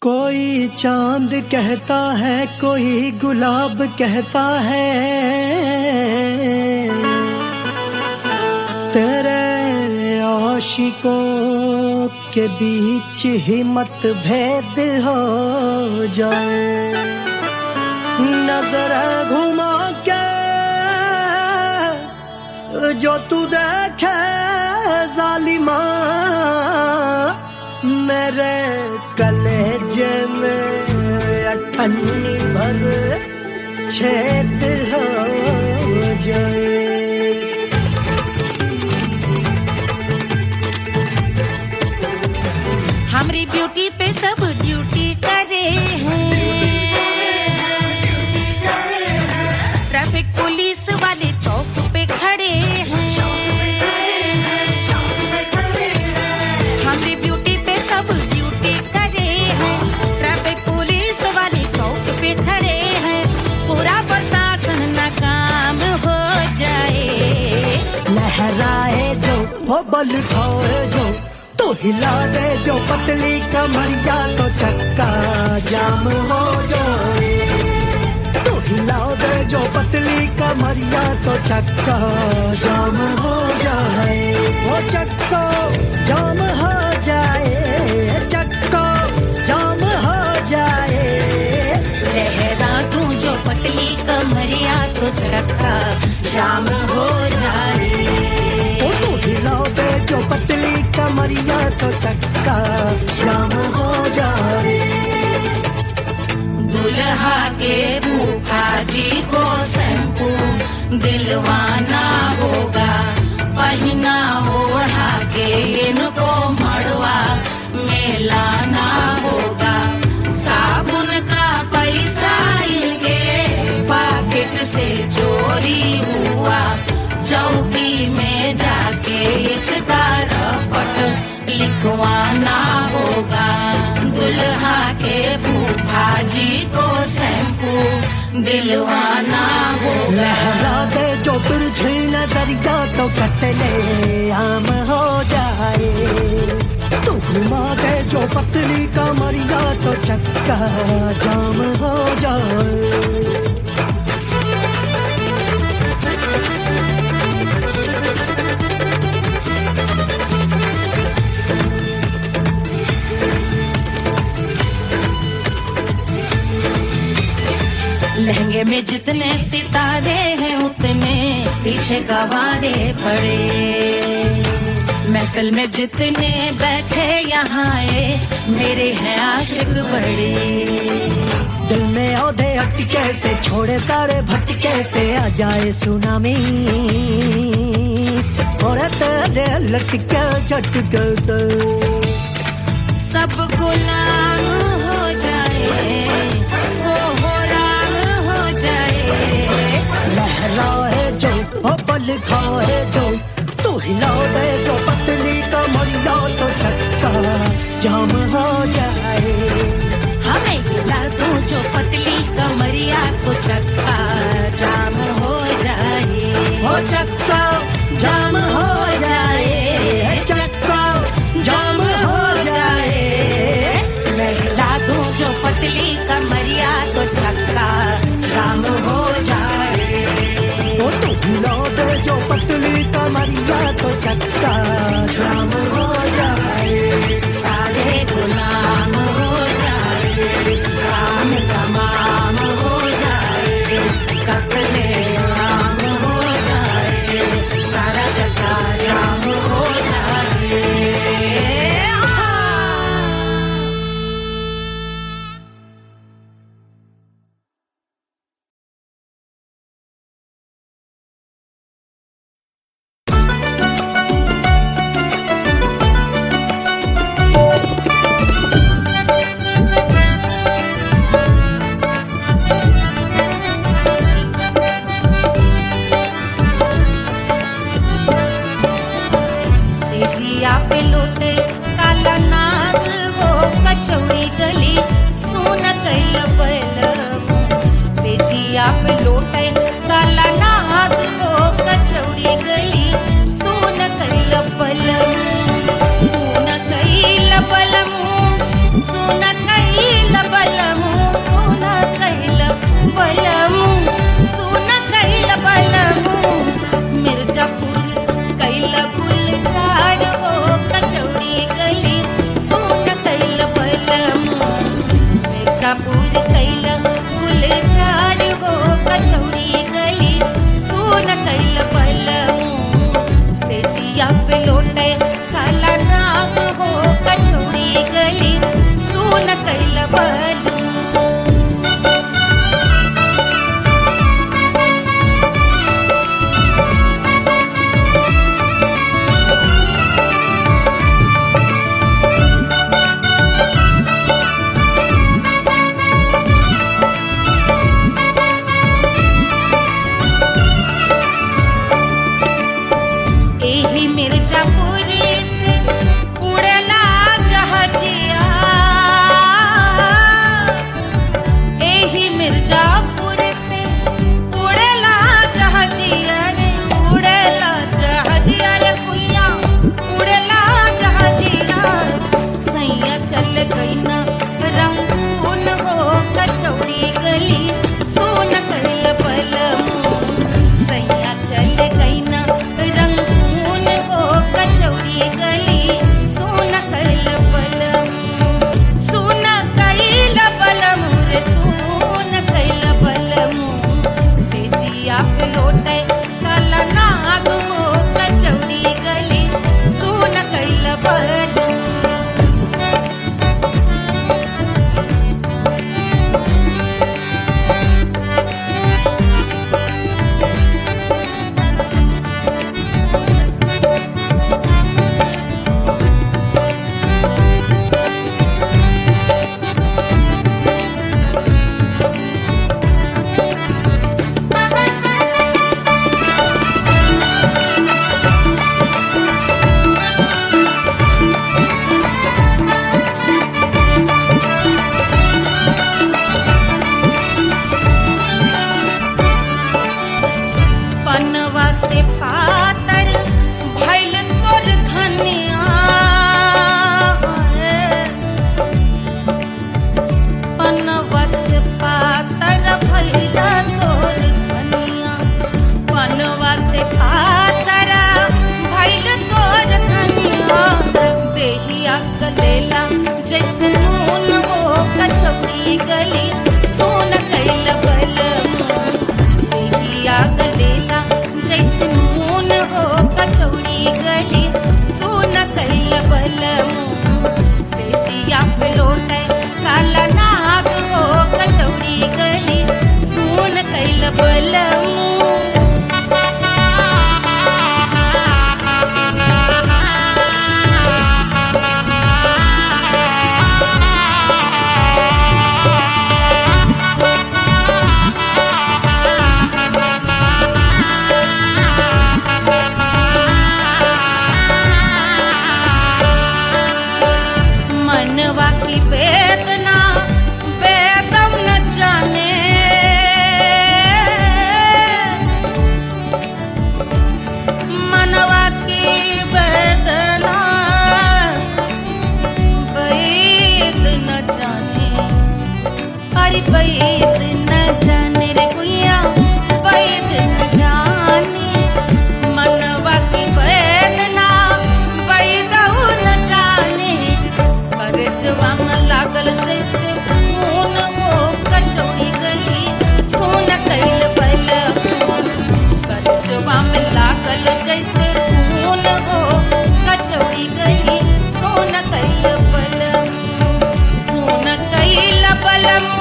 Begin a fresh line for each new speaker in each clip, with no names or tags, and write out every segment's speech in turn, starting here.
कोई चांद कहता है, कोई गुलाब कहता है, तेरे आशिकों के बीच ही मतभेद हो जाए। नजर घुमा के जो तू देखे जालिमा, मेरे कलेजे में अठन्नी भर छेद हो जाए।
हमारी ब्यूटी पे सब ड्यूटी करे हैं, ट्रैफिक पुलिस वाले चौक पे खड़े हैं। हमारी ब्यूटी पे सब ड्यूटी करे हैं, ट्रैफिक पुलिस वाले चौक पे खड़े हैं। पूरा प्रशासन नाकाम हो जाए।
लहराए जो वो बल खाए जो, तो हिला दे जो पतली कमरिया, तो चक्का जाम हो जाए। तो हिला दे जो पतली कमरिया, तो चक्का जाम हो जाए। वो चक्का जाम हो जाए, चक्का जाम हो जाए।
लहरा तू जो पतली कमरिया, तो चक्का जाम हो जाए।
तो हिला दे जो पतली कमरिया, तो चक्का जाम हो जाए।
दुल्हा के फूफा जी को शैम्पू दिलवाना होगा, पहना ओढ़ा के इनको मड़वा में लाना होगा। साबुन का पैसा इनके पॉकेट से चोरी हुआ, चौकी में जाके इसका रपट लिखवाना होगा। दुल्हा के फूफा जी को शैम्पू दिलवाना होगा।
लहरा दे जो तुरझी नजरिया, तो कतले आम हो जाए। तू घुमा दे जो पतली कमरिया, तो चक्का जाम हो जाए।
लहंगे में जितने सितारे हैं, उतने पीछे गवारे पड़े। महफिल में जितने बैठे यहाँ आए, मेरे हैं आशिक बड़े।
दिल में औधे हटके से, छोड़े सारे भटके से, आ जाए सुनामी और तेरे लटके झटके से
सब गुलाम हो जाए, वो हो राम हो जाए।
लहराए जो वो बल खाए जो, तू हिला दे जो पतली कमरिया, तो चक्का जाम हो जाए।
हमें हिला दो जो पतली कमरिया, तो चक्का जाम हो जाए।
वो चक्का जाम हो जाए, चक्का जाम हो जाए।
मैं हिला दूं जो पतली कमरिया, तो चक्का जाम हो जाए।
वो तू हिला दे जो पतली कमरिया, तो चक्का जाम हो जाए।
सारे गुलाम हो जाए, काम तमाम हो जाए, कपले आम हो जाए, सारा चक्का जाम हो जाए। मिर्जापुर कैल गुलजार हो कचौड़ी गली सुन कैल बलमू से जिया पे लोटे काला नाग हो कचौड़ी गली सुन कैल बलमू। एही मिर्जापुर से उड़ला जहाजिया, एही मिर्जापुर से उड़ला जहाजिया रे उड़ला जहाजिया रे कुइया उड़ला जहाजिया। सैया चल गई ना रंगून हो कचौड़ी गली सुन कैल बलमू। सैया चल गई ना रंगून हो कचौड़ी गली सुन कैल बलमू। सुन कैल बलमू रे सुन कैल बलमू से जिया पे लोटे काला नाग हो कचौड़ी गली सुन कैल बलमू। पनवा से पातर भइल तोर धनिया, पनवा से पातर भइल तोर धनिया। पनवा से पातर भइल तोर धनिया। देहिया कलेला जैसे नून हो कचौड़ी गली सुन कैल बलमू। देहिया कलेला जैसे नून हो कचौड़ी गली सुन कैल बलमू। से जिया पे लोटे काला नाग हो कचौड़ी गली सुन कैल बलमू। मनवा की वेदना वेदम न जाने, मनवा की वेदना वैद न जाने। अरे वैद न जाने रे कुइया वैद न जाने। मनवा की वेदना वैद न जाने। परजवा में लागल जैसे खून हो कचौड़ी गली सुन कैल बलमू। परजवा में लागल जैसे खून हो कचौड़ी गली सुन कैल बलमू। सुन कैल बलमू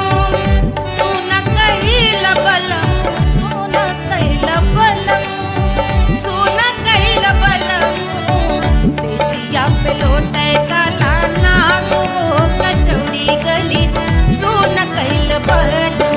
सुन कैल बलमू सुन कैल बलमू सुन कैल बलमू। से जिया पे लोटे काला नाग हो कचौड़ी गली सुन कैल बलमू।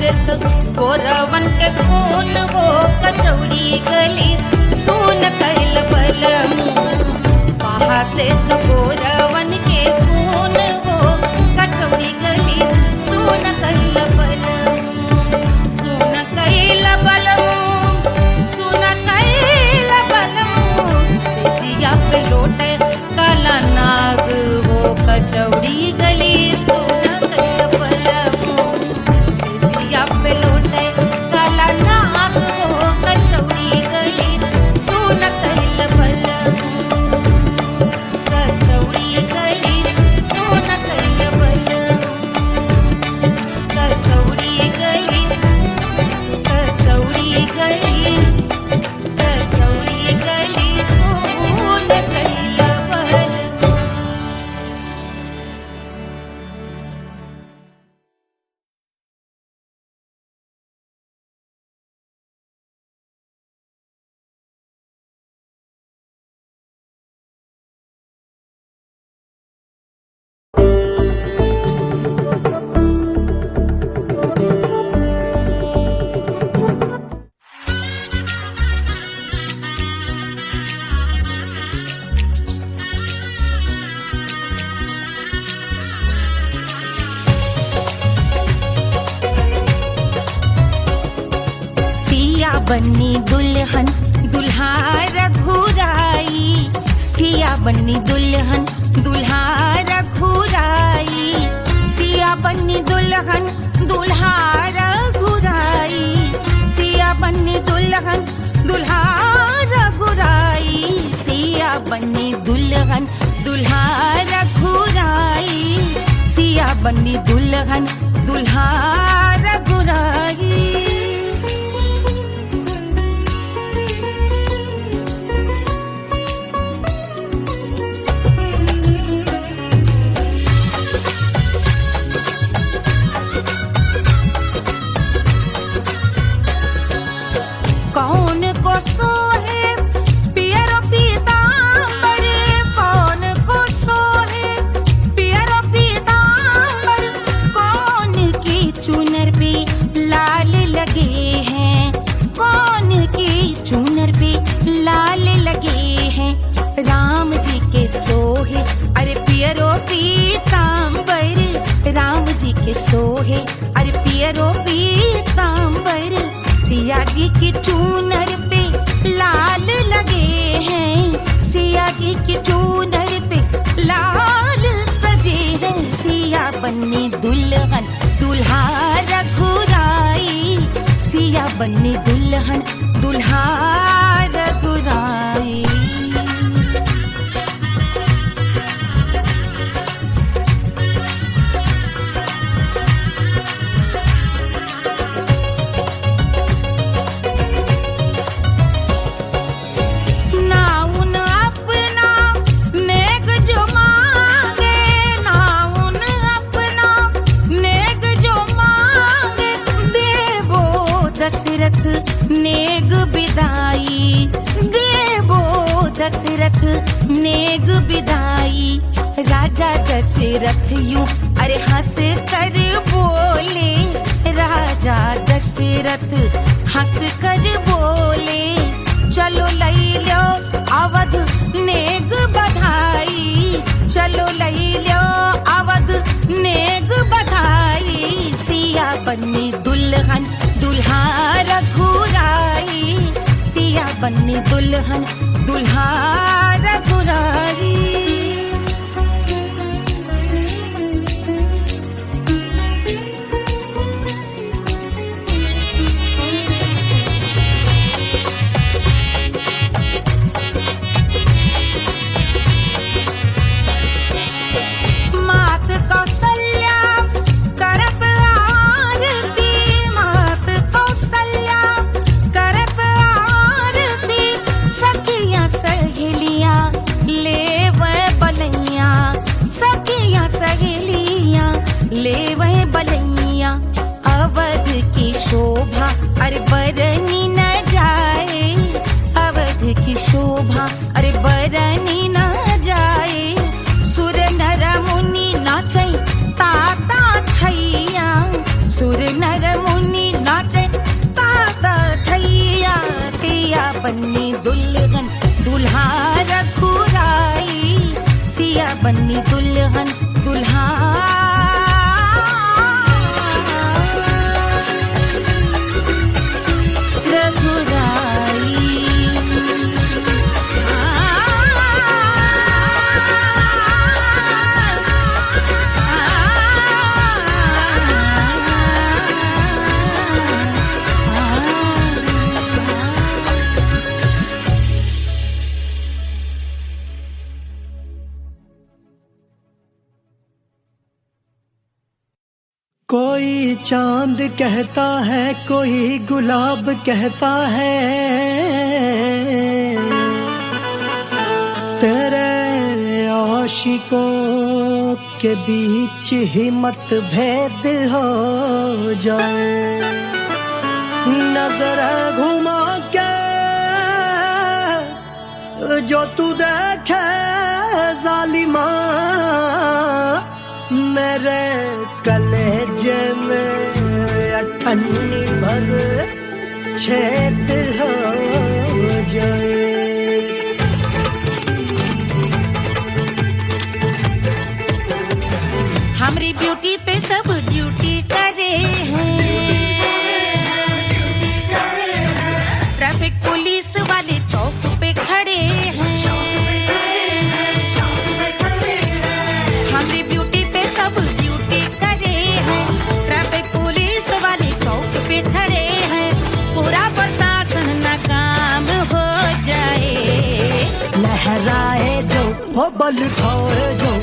देत गोरवन के खून वो कचौड़ी गली सुन कैल बलमू बहा देत गोरवन के खून वो कचौड़ी गली सुन कैल बलमू सुन कैल बलमू सुन कैल बलमू सिजिया पे लोटे काला नाग वो कचौड़ी गली सुन कैल बलमू सिजिया पे लोटे काला नाग वो कचौड़ी गली सुन कैल बलमू कचौड़ी गली सुन कैल बलमू कचौड़ी गली कचौड़ी गली कचौड़ी गली सुन कैल बलमू। सिया बन्नी दुल्हन दुल्हा रघुराई सिया बन्नी दुल्हन दुल्हा रघुराई सिया बन्नी दुल्हन दुल्हा रघुराई सिया बन्नी दुल्हन दुल्हा रघुराई सिया बन्नी दुल्हन दुल्हा रघुराई सिया बन्नी दुल्हन दुल्हा रघुराई। कौन को सोहे पियरो पीतांबर कौन को सोहे पियरो पीतांबर कौन की चुनर पे लाल लगे हैं कौन की चुनर पे लाल लगे हैं राम जी के सोहे अरे पियरो पीतांबर राम जी के सोहे अरे पियरो पीतांबर सिया जी की चूनर पे लाल लगे हैं सिया जी की चूनर पे लाल सजे हैं सिया बन्नी दुल्हन दुल्हा रघुराई सिया बन्नी दुल्हन दुल्हा रघुराई। नाउन अपना नेक जो मांगे नाउन अपना नेक जो मांगे देवो दशरथ नेग बिदाई देवो दशरथ नेग बिदाई राजा दशरथ यूं अरे हंस कर बोले राजा दशरथ हंस कर बोले चलो लई लो अवध नेग बधाई चलो लई लो अवध नेग बधाई सिया बन्नी दुल्हन दुल्हा रघुराई सिया बन्नी दुल्हन दुल्हा रघुराई। मात कौशल्या करत आरती मात कौशल्या करत आरती सखियां सहेलियां लेव बन्नी दुल्हन दुल्हा रघुराई, सिया बन्नी दुल्हन दुल्हा
कोई चांद कहता है, कोई गुलाब कहता है, तेरे आशिकों के बीच ही मतभेद हो जाए। नजर घुमा के जो तू देखे जालिमा, मेरे कलेजे में अठन्नी भर छेद हो जाए।
हमारी ब्यूटी पे सब ड्यूटी करे हैं, ट्रैफिक पुलिस वाले चौक पे खड़े हैं। हमारी ब्यूटी पे सब ड्यूटी करे हैं, ट्रैफिक पुलिस वाले चौक पे खड़े हैं। पूरा प्रशासन नाकाम हो जाए।
लहराए जो वो बल खाए जो,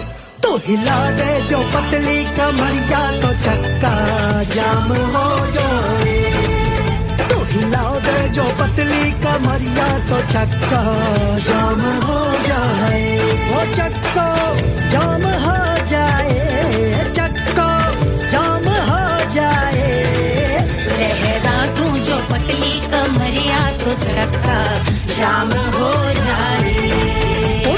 तो हिला दे जो पतली कमरिया, तो चक्का जाम हो जाए। तो हिला दे जो पतली कमरिया, तो चक्का जाम हो जाए। वो चक्का जाम हो जाए, चक्का जाम हो जाए।
लहरा तू जो पतली कमरिया, तो चक्का जाम हो जाए।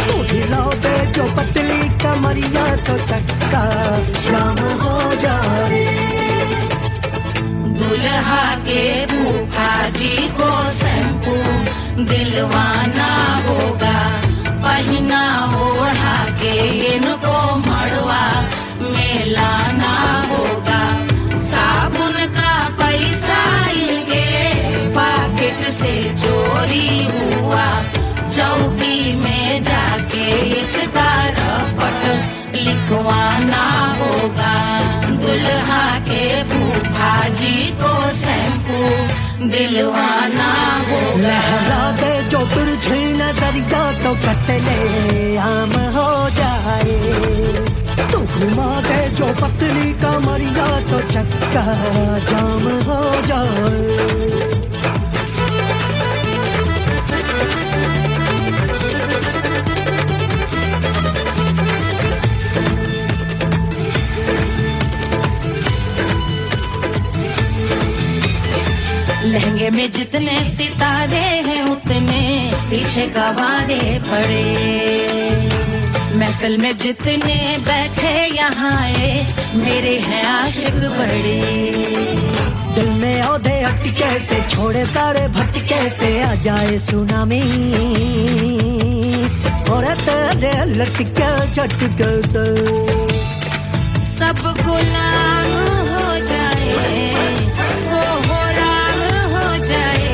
तो हिला दे जो पतली कमरिया, तो चक्का जाम हो जाए।
दुल्हा के फूफा जी को शैम्पू दिलवाना होगा, पहना ओढ़ा के इनको मड़वा में लाना होगा। साबुन का पैसा इनके पॉकेट से चोरी हुआ, चौकी में जाके इसका रपट लिखवाना होगा। दुल्हा के फूफा जी को शैम्पू दिलवाना होगा।
लहरा दे जो तुरझी नजरिया, तो कतले आम हो जाए। तो घुमा दे जो पतली कमरिया, तो चक्का जाम हो जाए।
लहंगे में जितने सितारे हैं, उतने पीछे गवारे पड़े। महफिल में जितने बैठे यहाँ आए, मेरे हैं आशिक बड़े।
दिल में औधे अटके से, छोड़े सारे भटके से, आ जाए सुनामी। और तेरे लटके झटके से
सब गुलाम हो जाए, वो हो राम हो जाए।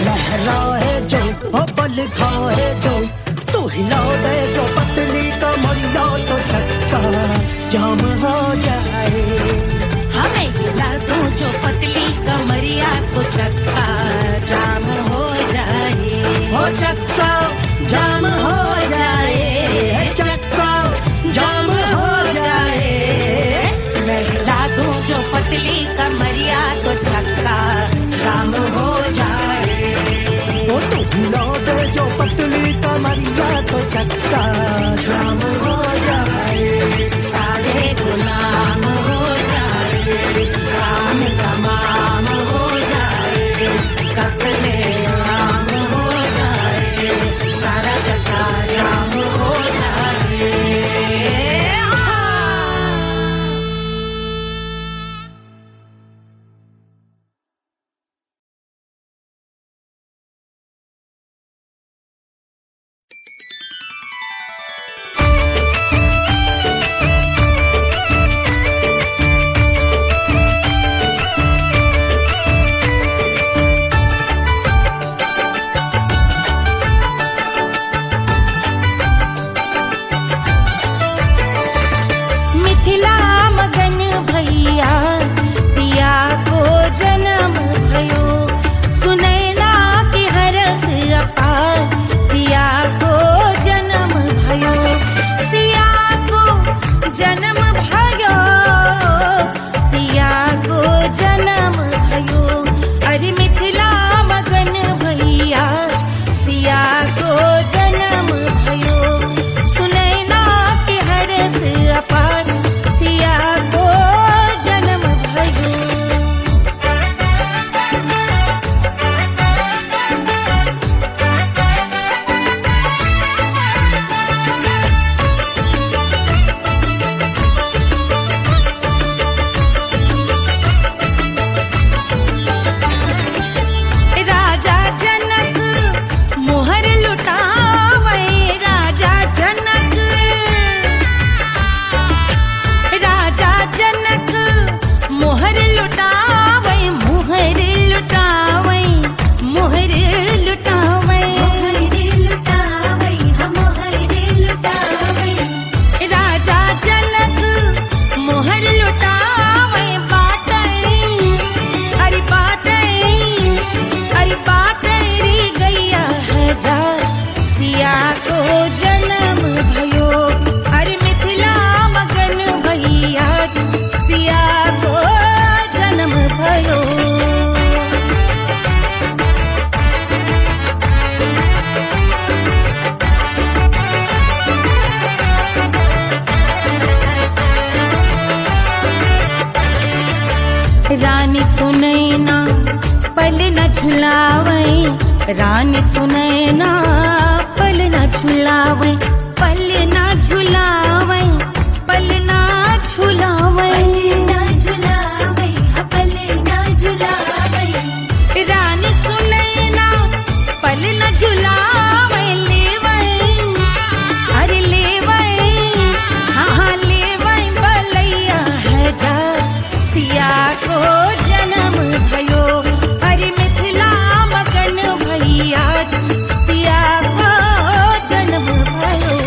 लहराए जो ओ बल खाए जो, तू हिला दे जो पतली कमरिया, तो चक्का जाम हो जाए।
हमें हिला दो जो पतली कमरिया, तो चक्का जाम हो जाए।
ओ चक्का जाम हो जाए, चक्का जाम हो जाए।
मैं हिला दूं जो पतली कमरिया, तो चक्का जाम हो जाए।
ओ तू हिला दे जो पतली कमरिया, तो चक्का जाम हो जाए।
सारे गुलाम हो जाए, काम तमाम हो जाए। कतले रानी सुनैना पल ना झुलावे, पल ना झुलावे, पल ना झुलावे,
ना झुलावे, पल ना झुलावे।
रानी सुनैना पल ना झुलावे, लेवै अरे लेवै, हाँ लेवै बलैया है जा, सिया को जन्म भयो, अरे मिथिला मगन भैया, सिया को जन्म भयो।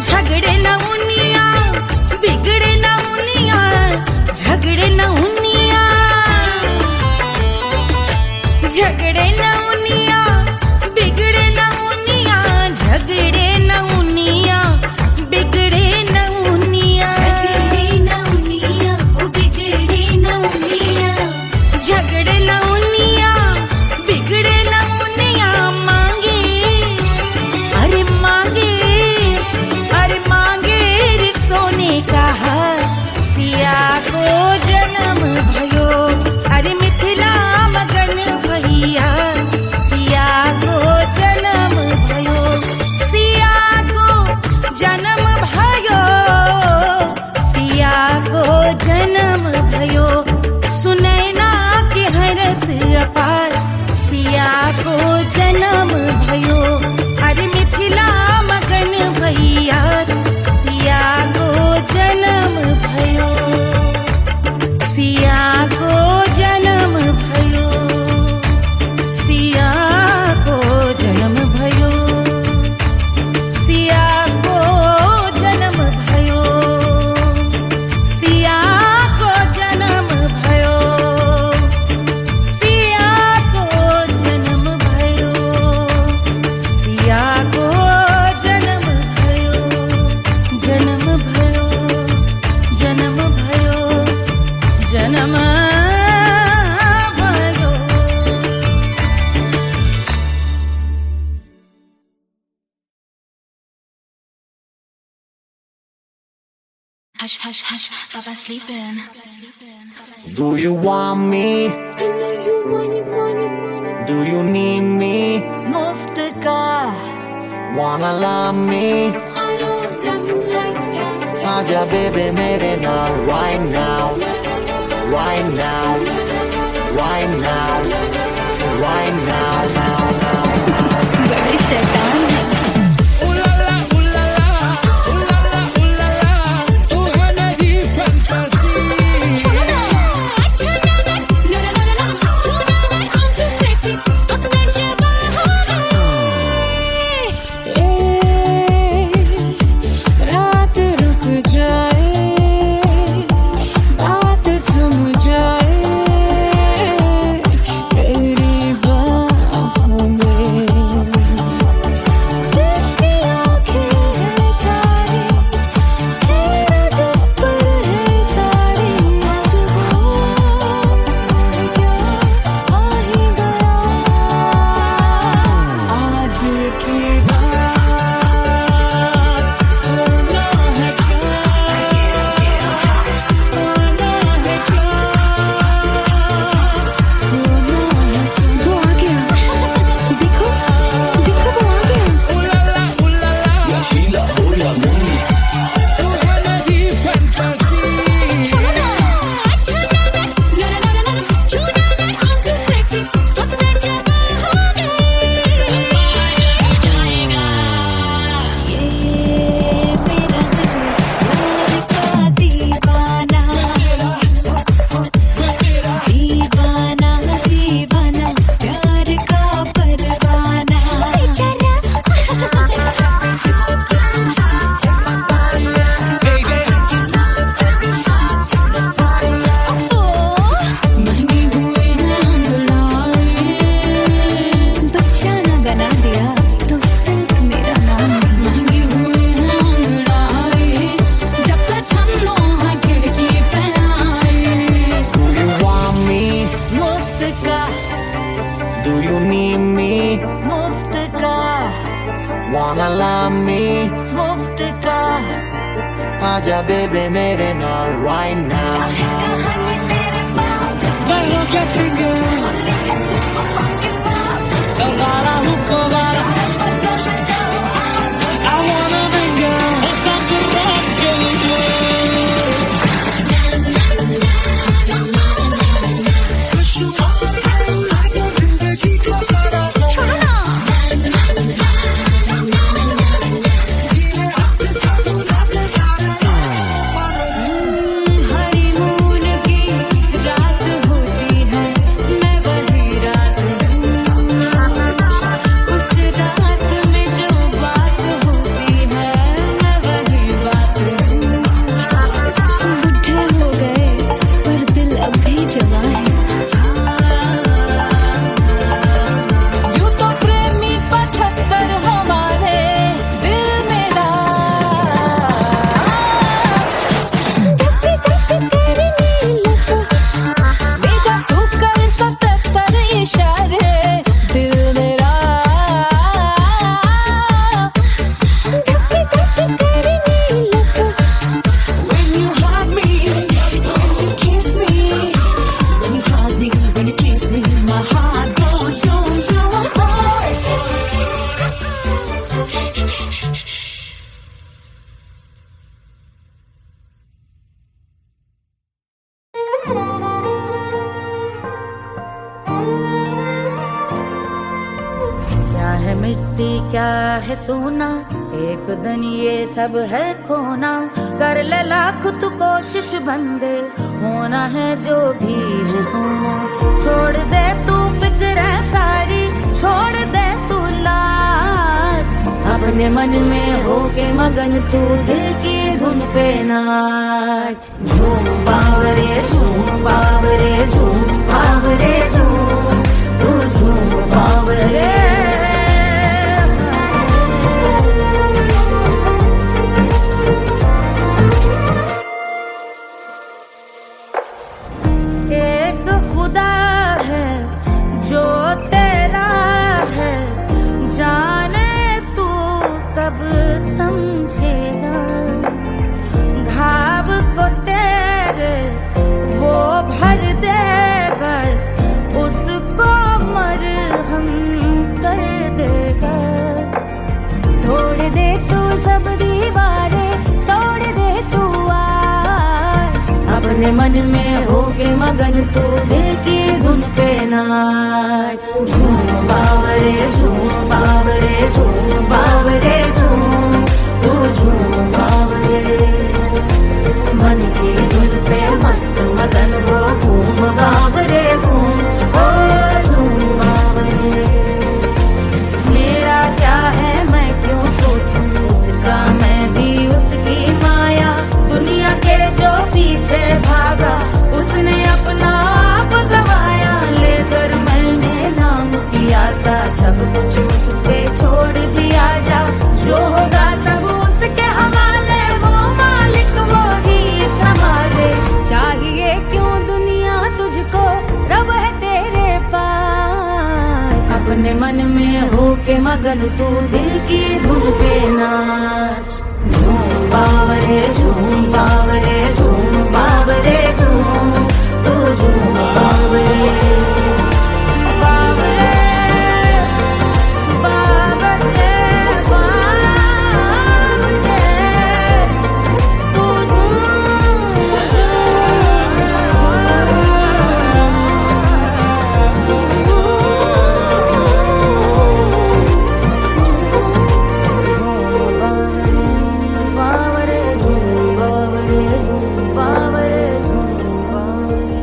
झगड़े न उनिया, बिगड़े न उनिया, झगड़े न उनिया, झगड़े न उनिया, बिगड़े न उनिया, झगड़े न उनिया, बिगड़े न उनिया,
झगड़े न उनिया, बिगड़े न उनिया।
झगड़े न उनिया, बिगड़े न उनिया, मांगे अरे मांगे, अरे मांगे रे सोने का हार, सिया को जन्म भयो, अरे मिथिला मगन भैया, सिया को जन्म भयो, सिया को जन्म भयो, सिया को जन्म भयो, सुनैना के हरस अपार, सिया को जन्म भयो, अरे मिथिला मगन भैया, सिया को जन्म भयो, सिया को जन्म भयो, सिया को जन्म भयो, सिया को जन्म भयो, सिया को जन्म भयो, सिया को जन्म भयो, सिया को जन्म भयो, जन्म भयो, जन्म भयो, जन्म भयो।
Hush, hush, hush, Papa's sleeping.
Do you want me? Do you need me?
मुफ्तका
Wanna love me? आजा baby मेरे नाल right now, right now, right now, right now, now, now.
बड़े शैतान हैं।
रात रुक जाए, बात थम जाए, तेरी बाहों में
you need me?
मुफ्त का
Wanna love me?
मुफ्त का
आजा बेबे मेरे नाल right now.
कहानी तेरे बाप
Barro que sigue, Rara Hukovara. I wanna bring you something rockin'
honeymoon की रात होती है, मैं वही रात हूँ। उस रात में जो बात होती है, मैं वही बात हूँ। बुढ़े हो गए पर दिल अब भी जवां है। यूं तो प्रेमी 75 हमारे दिल में बेटा तू कर 77 इशारे दिल मेरा When you hug me, when you kiss me, when you hug me, when you kiss me, my heart goes zoom zoom boy.
क्या है मिट्टी क्या है सोना, एक दिन ये सब है खोना। कर ले लाख तू कोशिश बंदे, होना है जो भी है होना। छोड़ दे तू फिक्र सारी, छोड़ दे तू लाज। अपने मन में होके मगन तू दिल की धुन पे नाच। झूम बावरे झूम बावरे झूम बावरे झूम, तू झूम बावरे। एक खुदा है जो तेरा है, जाने तू कब समझेगा। घाव को तेरे वो भर देगा, उसको मरहम कर देगा। तोड़ दे तू सब दीवारें, तोड़ दे तू आज। अपने मन में होके मगन तू दिल की धुन पे नाच। झूम बावरे झूम बावरे झूम बावरे झूम, तू झूम बावरे। मन की धुन पे मस्त मगन हो, घूम बावरे घूम, ओ झूम बावरे। मेरा क्या है मैं क्यों सोचूं उसका, मैं भी उसकी माया। दुनिया के जो पीछे भागा, उसने अपना आप गवाया। लेकर मैंने नाम किया था, सब कुछ उस पे छोड़ दिया जा। जो होगा सब उसके हवाले, वो मालिक वो ही संभाले। चाहिए क्यों दुनिया तुझको, रब है तेरे पास। अपने मन में होके मगन तू दिल की धुन पे नाच। झूम बावरे झूम बावरे झूम बावरे झूम, तू झूम बावरे। बावरे बावरे बावरे, तू बावरे झूम बावरे झूम बावरे झूम बावरे।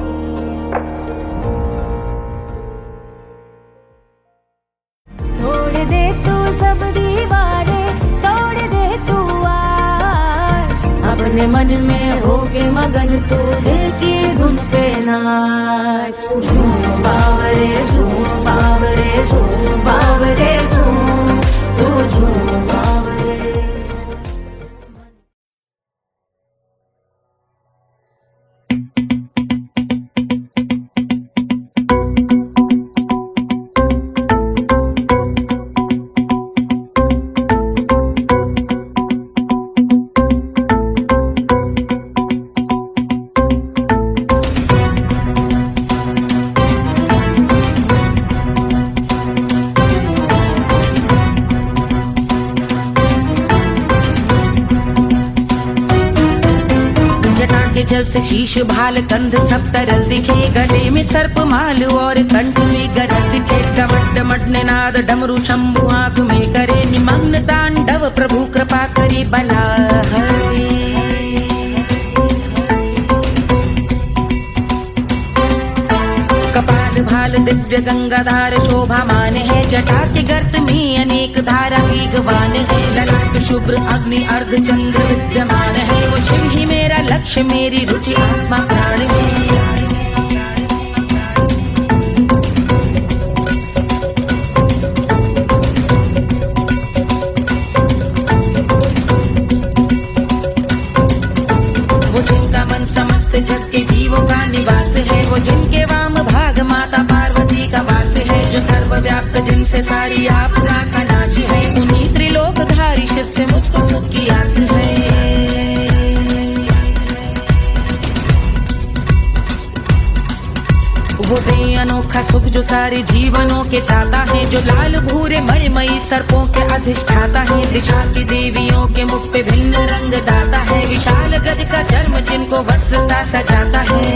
तोड़ दे तू सब दीवारें, तोड़ दे तू आज। अपने मन में होके मगन तू दिल की धुन पे नाच। झूम बावरे झूम बावरे झूम बावरे झूम, तू झूम बावरे। जल से शीश भाल कंध सब तरल दिखे, गले में सर्प माल और कंठ में गरल दिखे। डमट डमट निनाद डमरू शंभु आंख में करे निमग्न तांडव, प्रभु कृपा करे बला हरे। कपाल भाल दिव्य गंगाधार शोभामान है, जटा के गर्त में अनेक धारा वेगवान है। ललाट शुभ्र अग्नि अर्ध चंद्र विद्यमान है, वो शिव ही मेरा लक्ष्य मेरी रुचि आत्मा प्राण है। वो जिनका मन समस्त जग के जीवों का निवास है, वो जिनके वाम भाग माता पार्वती का वास है। जो सर्वव्याप्त जिनसे सारी आपदा का नाश है, उन्हीं त्रिलोकधारी शिव से मुझको सुख की आस है। वो दे अनोखा सुख जो सारे जीवनों के दाता है, जो लाल भूरे मणिमयी सर्पों के अधिष्ठाता है। दिशा की देवियों के मुख पे भिन्न रंग दाता है, विशाल गज का चर्म जिनको वस्त्र सा सजाता है।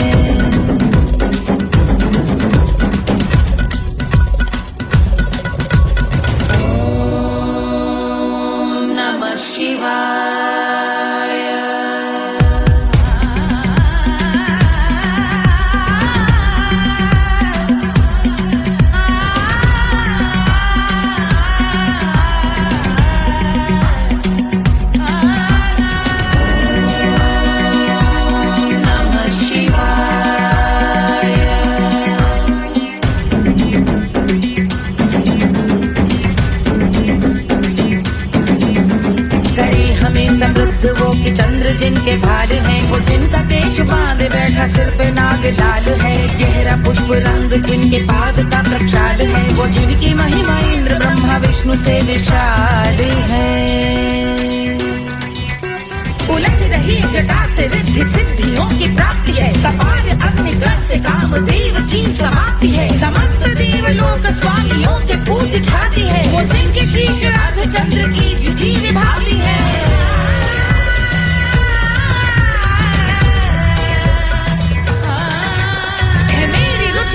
वो कि चंद्र जिनके भाल हैं, वो जिनका केश बांधे बैठा सिर पे नाग लाल है। गहरा पुष्प रंग जिनके पाद का प्रक्षाल है, वो जिनकी महिमा इंद्र ब्रह्मा विष्णु से विशाल है। उलझ रही जटा से रिद्धि सिद्धियों की प्राप्ति है, कपाल अग्निगण से कामदेव की समाप्ति है। समस्त देवलोक स्वामियों के पूज ख्याति है, वो जिनके शीश अर्ध चंद्र की जुझी विभाती है।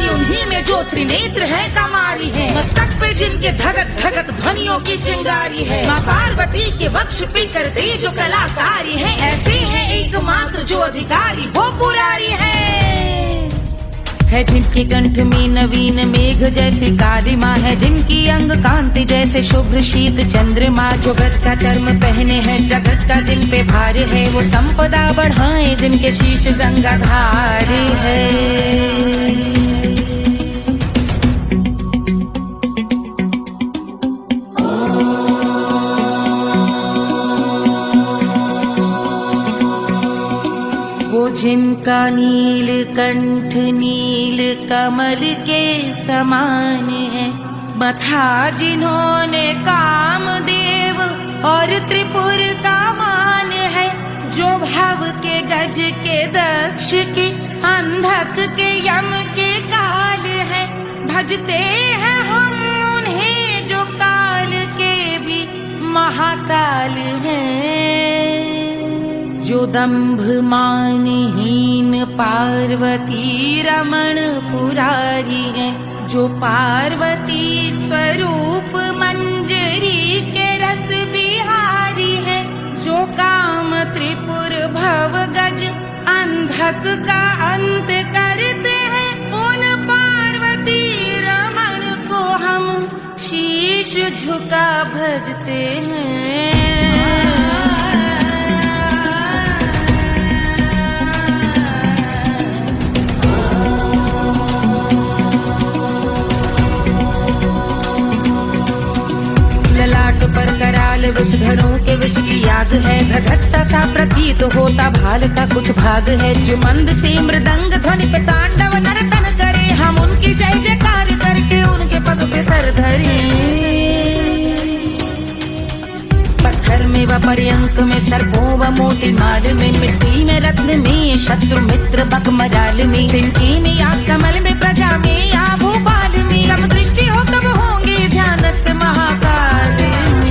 उन्हीं में जो त्रिनेत्र है कमारी है, मस्तक पे जिनके धगत धगत ध्वनियों की चिंगारी है। माँ पार्वती के वक्ष पे करते जो कलाकारी है, ऐसे हैं एकमात्र जो अधिकारी वो पुरारी है। जिनके कंठ में नवीन मेघ जैसे कालिमा है, जिनकी अंग कांति जैसे शुभ्र शीत चंद्रमा। जो गज का चर्म पहने हैं जगत का जिन पे भार है, वो संपदा बढ़ाए जिनके शीश गंगाधार है। जिनका नील कंठ नील कमल के समान है, मथा जिन्होंने कामदेव और त्रिपुर का मान है। जो भव के गज के दक्ष के अंधक के यम के काल है, भजते हैं हम उन्हें जो काल के भी महाकाल हैं। जो दंभ मानहीन पार्वती रमण पुरारी है, जो पार्वती स्वरूप मंजरी के रस बिहारी है। जो काम त्रिपुर भव गज अंधक का अंत करते हैं, उन पार्वती रमण को हम शीश झुका भजते हैं। पर कराल विषधरों के विष की याद है, धधकता सा प्रतीत होता भाल का कुछ भाग है। जो मंद से मृदंग ध्वनि पे तांडव नर्तन करे, हम उनकी जय जयकार करके उनके पद पे सर धरे। पत्थर में व पर्यंक में सर्पों व मोती माल में, मिट्टी में रत्न में शत्रु मित्र बक मजाल में, तिनके में या कमल में प्रजा में या भोपाल में। सब दृष्टि हो तब होंगे ध्यानस्थ महाकाल में।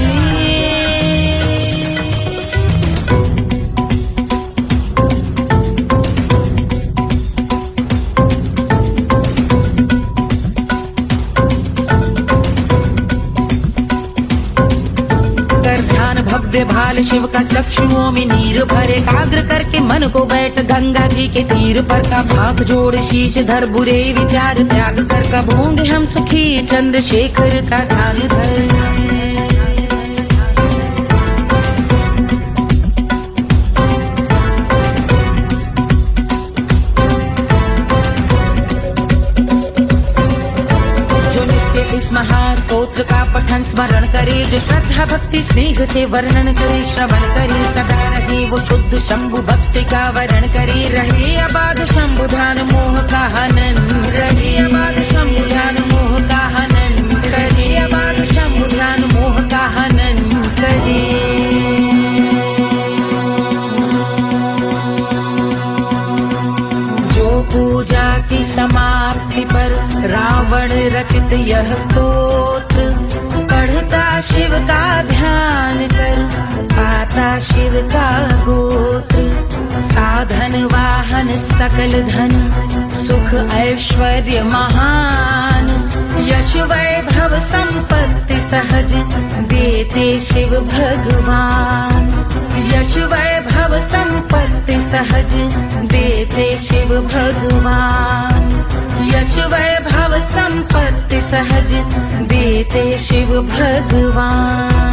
भव्य भाल शिव का चक्षुओं में नीर भरे एकाग्र करके मन को बैठ गंगा जी के तीर पर का भाग जोड़ शीश धर बुरे विचार त्याग कर कब होंगे हम सुखी चंद्रशेखर का ध्यान धर। इस महास्तोत्र का पठन स्मरण करे, जो श्रद्धा भक्ति स्नेह से वर्णन करे, श्रवण करे सदा रहे वो शुद्ध शंभु भक्ति का वर्ण करे, रहे अबाध शंभु ध्यान मोह का हनन, रहे अबाध शंभु ध्यान मोह का हनन करे, अबाध शंभु ध्यान मोह का हनन करे। पूजा की समाप्ति पर रावण रचित यह स्तोत्र पढ़ता शिव का ध्यान कर, पाता शिव का गोत्र, साधन वाहन सकल धन सुख ऐश्वर्य महान, यश वैभव संपत्ति सहज देते शिव भगवान, यश वैभव संपत्ति सहज देते शिव भगवान, यश वैभव संपत्ति सहज देते शिव भगवान।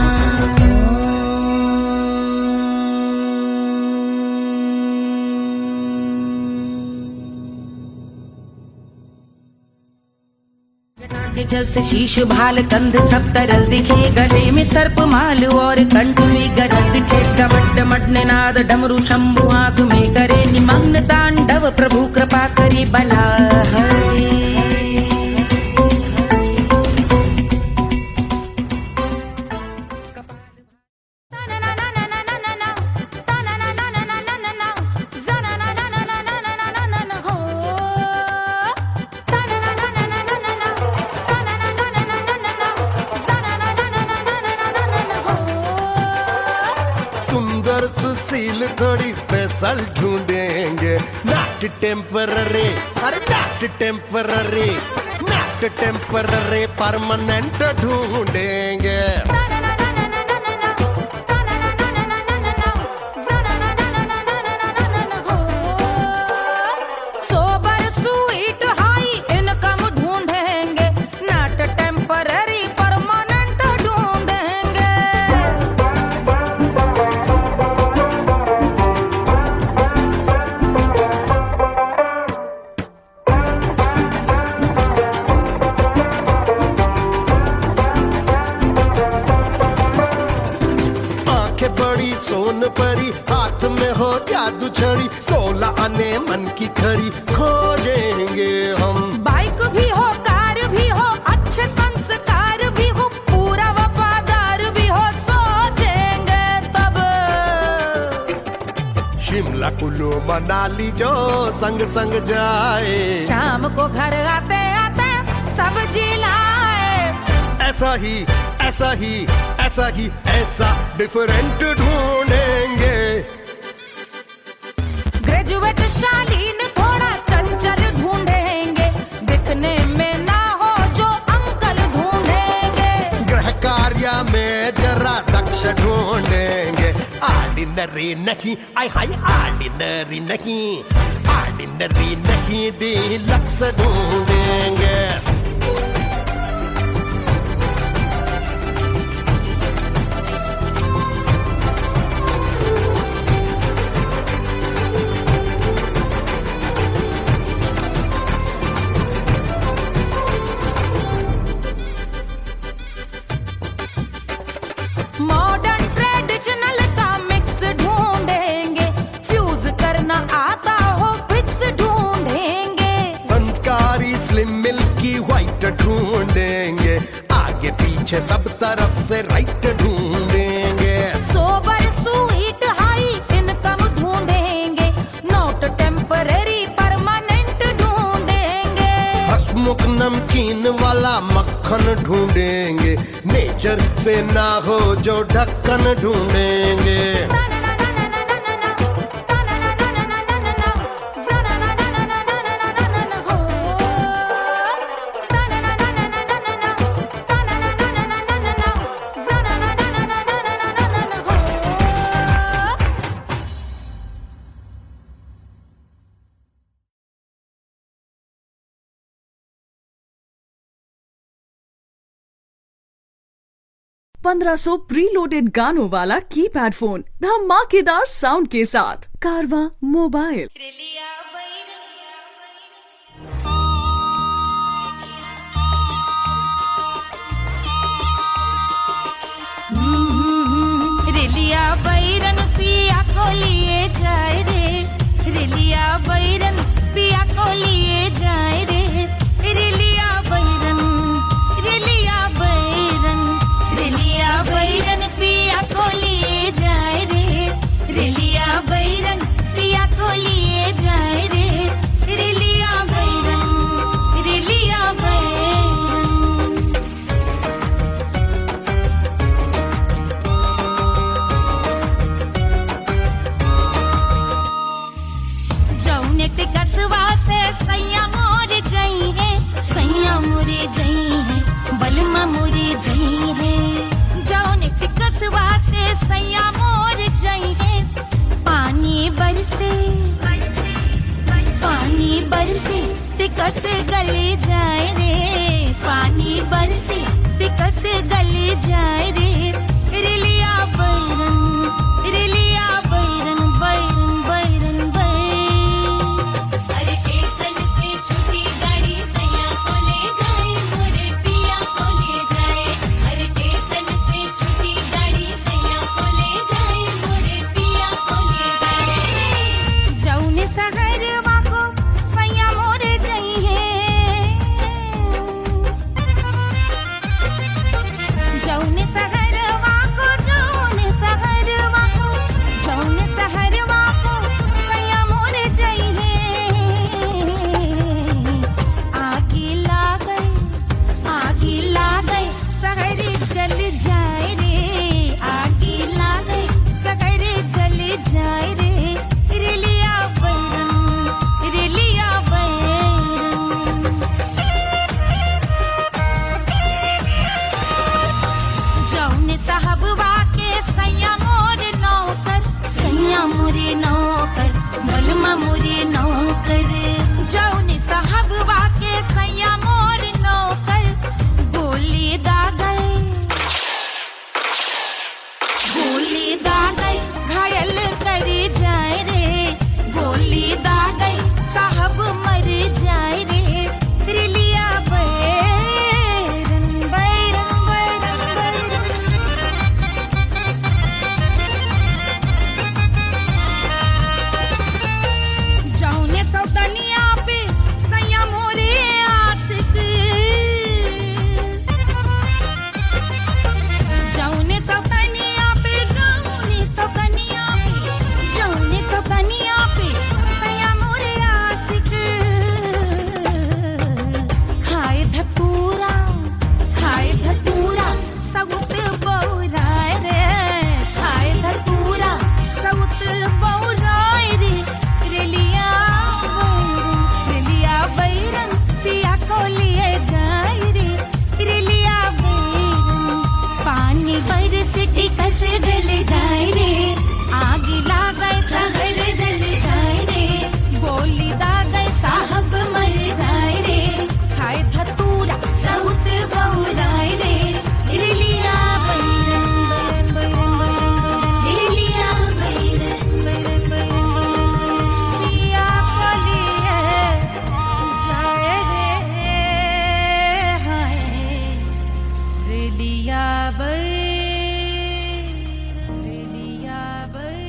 के जल से शीश भाल कंध सब तरल दिखे, गले में सर्प माल और कंठ में गरज दिखे, डमट डमट निनाद डमरू शंभु हाथ में करे, निमग्न तांडव प्रभु कृपा करे बला हरे।
सुशील थोड़ी स्पेशल ढूंढेंगे, नॉट टेम्पररी, अरे not temporary, not temporary permanent ढूंढेंगे।
सोबर स्वीट हाई इनकम ढूंढेंगे, नॉट टेम्पररी परमानेंट ढूंढेंगे।
बड़ी सोन परी हाथ में हो जादू छड़ी, 16 आने मन की खरी खोजेंगे हम।
बाइक भी हो कार भी हो अच्छे संस्कार भी हो, पूरा वफादार भी हो, सोचेंगे तब।
शिमला कुल्लू मनाली जो संग संग जाए,
शाम को घर आते आते सब्जी लाए,
ऐसा ही ऐसा ही ऐसा ही ऐसा डिफरेंट ढूंढेंगे।
ग्रेजुएट शालीन थोड़ा चंचल ढूंढेंगे, दिखने में ना हो जो अंकल ढूंढेंगे।
गृह कार्य में जरा दक्ष ढूंढेंगे, ऑर्डिनरी नहीं आई हाई ऑर्डिनरी नहीं, ऑर्डिनरी नहीं डीलक्स ढूंढेंगे।
मॉडर्न ट्रेडिशनल का मिक्स ढूंढेंगे, फ्यूज करना आता हो फिक्स ढूंढेंगे।
संस्कारी स्लिम मिल्की व्हाइट ढूंढेंगे, आगे पीछे सब तरफ से राइट ढूंढेंगे।
सोबर स्वीट हाई इनकम ढूंढेंगे, नॉट टेम्पररी परमानेंट ढूंढेंगे।
हसमुख नमकीन वाला मक्खन ढूंढेंगे, नेचर से ना हो जो ढक्कन ढूंढेंगे।
1500 प्रीलोडेड गानों वाला कीपैड फोन धमाकेदार साउंड के साथ कारवा मोबाइल।
रेलिया बैरन पिया को लिए जाए रे, रेलिया बैरन पिया को लिए जाए रे, रेलिया बैरन, रेलिया बैरन, रेलिया बैरन पिया को लिए जाए रे, रेलिया बैरन पिया को लिए जाए रे, रेलिया बैरन, रेलिया बैरन। जौनेट कसवा से सैया मोर जई है, सैया मोरे जई है, बलमा मोरे जई है। जौनेट कसवा से सैया मोर जई है, पानी बरसे, पानी बरसे टिकस गले जाए रे, पानी बरसे टिकस गले जाए रे, रेलिया बैरन, रेलिया बैरन, बैरन बैरन बैरन।
अरे स्टेशन से छूटी गाड़ी सैया को ले जाए, मोरे पिया को ले जाए। अरे स्टेशन से छूटी गाड़ी सैया को ले जाए, मोरे पिया को ले जाए।
जौने सहरवा को सैया मोरे जई है, जौने सहरवा को, जौने सहरवा को, जौने सहरवा को सैया मोरे जई है। आगे लागै, आगे लागै सहर जल जाए रे, आगे लागै सहर जल जाए रे, रेलिया बैरन, रेलिया बैरन। जौने साहबवा के सैया मोर नौकर, सैया मोरे नौकर, बलमा मोरे नौकर। जौने साहबवा के सैया मोर नौकर, गोली दागै, गोली दागै घायल करे जाए रे, गोली दागै साहब मर जाए रे, रेलिया बैरन, बैरन बैरन बैरन। जौने सौतनिया पे सैया मोरे आशिक, जौने सौतनिया पे, जौने सौतनिया पे, जौने सौतनिया पे सैया मोरे आशिक। खाए धतूरा, खाए धतूरा सउत बौराय रे, खाए धतूरा सउत बौराय रे, रेलिया बैरन, रेलिया बैरन पिया को लिए जाए रे, रेलिया बैरन। पानी बरस टिकस गल जाए रे, आगे लागै सहर जल जाए रे, गोली दागै साहब मर जाए रे, खाए धतूरा सउत बौराय रे, रेलिया बैरन, बैरन बैरन बैरन, रेलिया बैरन, बैरन बैरन बैरन। पिया को लिए जाए रे, हाय रेलिया बैरन, रेलिया बैरन।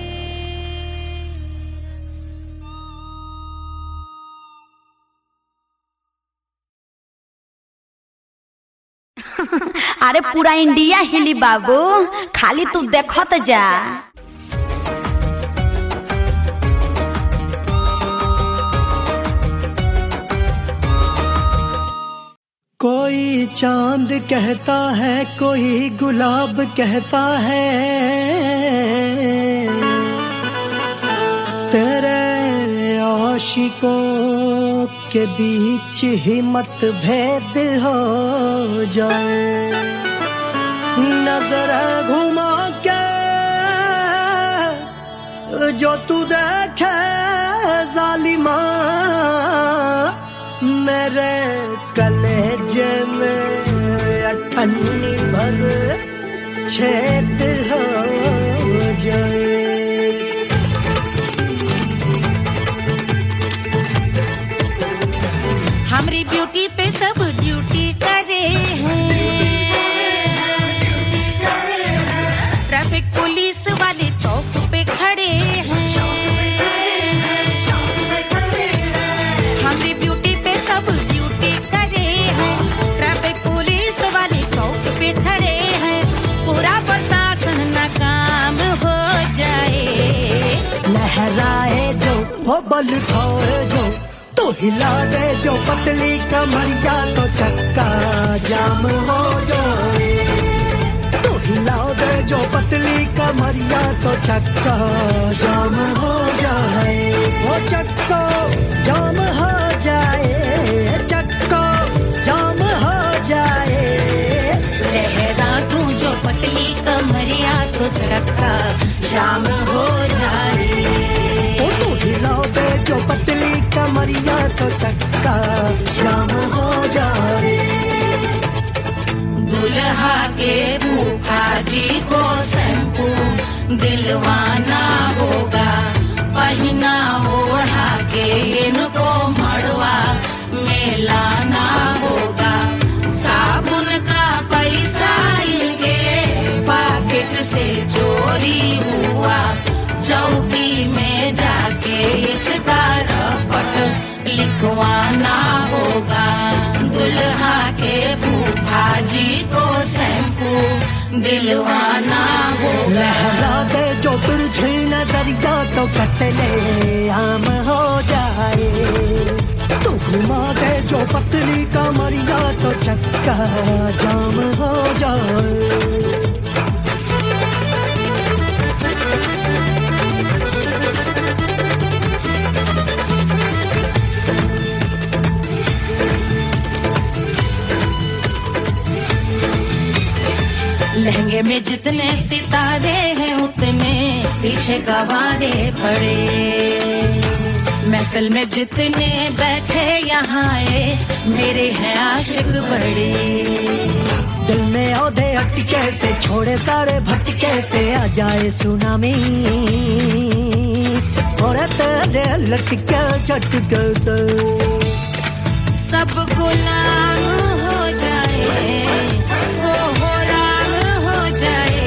अरे पूरा इंडिया हिली बाबू, खाली तू देखत जा।
कोई चांद कहता है, कोई गुलाब कहता है, तेरे आशिकों के बीच ही मतभेद हो जाए। नजर घुमा के जो तू देखे जालिमा, मेरे कलेजे में अठन्नी भर छेद हो जाए।
हमारी ब्यूटी पे सब ड्यूटी करे हैं, ट्रैफिक पुलिस वाले चौक पे खड़े हैं। हमारी ब्यूटी पे सब ड्यूटी करे हैं, ट्रैफिक पुलिस वाले चौक पे खड़े हैं। पूरा प्रशासन नाकाम हो जाए।
लहराए जो वो बल उठाए जो, तो हिला दे जो पतली कमरिया तो चक्का जाम हो जाए। तो हिला दे जो पतली कमरिया तो चक्का जाम हो जाए। वो चक्का जाम हो जाए, चक्का जाम हो जाए।
लहरा तू जो पतली कमरिया तो चक्का जाम हो जाए।
ओ तो हिलाओ दे जो पतली कमरिया तो चक्का जाम हो जाए।
दुल्हा के फूफा जी को शैम्पू दिलवाना होगा, पहना ओढ़ा के इनको मड़वा में लाना होगा। साबुन का पैसा इनके पॉकेट से चोरी हुआ, चौकी में जाके इसका रपट लिखवाना होगा। दुल्हा के फूफा जी को शैम्पू दिलवाना होगा।
लहरा दे जो तुझे नजरिया तो कतले आम हो जाए। तू घुमा दे जो पतली कमरिया तो चक्का जाम हो जाए।
लहंगे में जितने सितारे हैं उतने पीछे गवारे पड़े। महफिल में जितने बैठे यहाँ आए मेरे हैं आशिक बड़े।
दिल में औधे अटके से छोड़े सारे भटके से आ जाए सुनामी। और तेरे लटके झटके से
सब गुलाम हो जाए, वो हो राम हो जाए।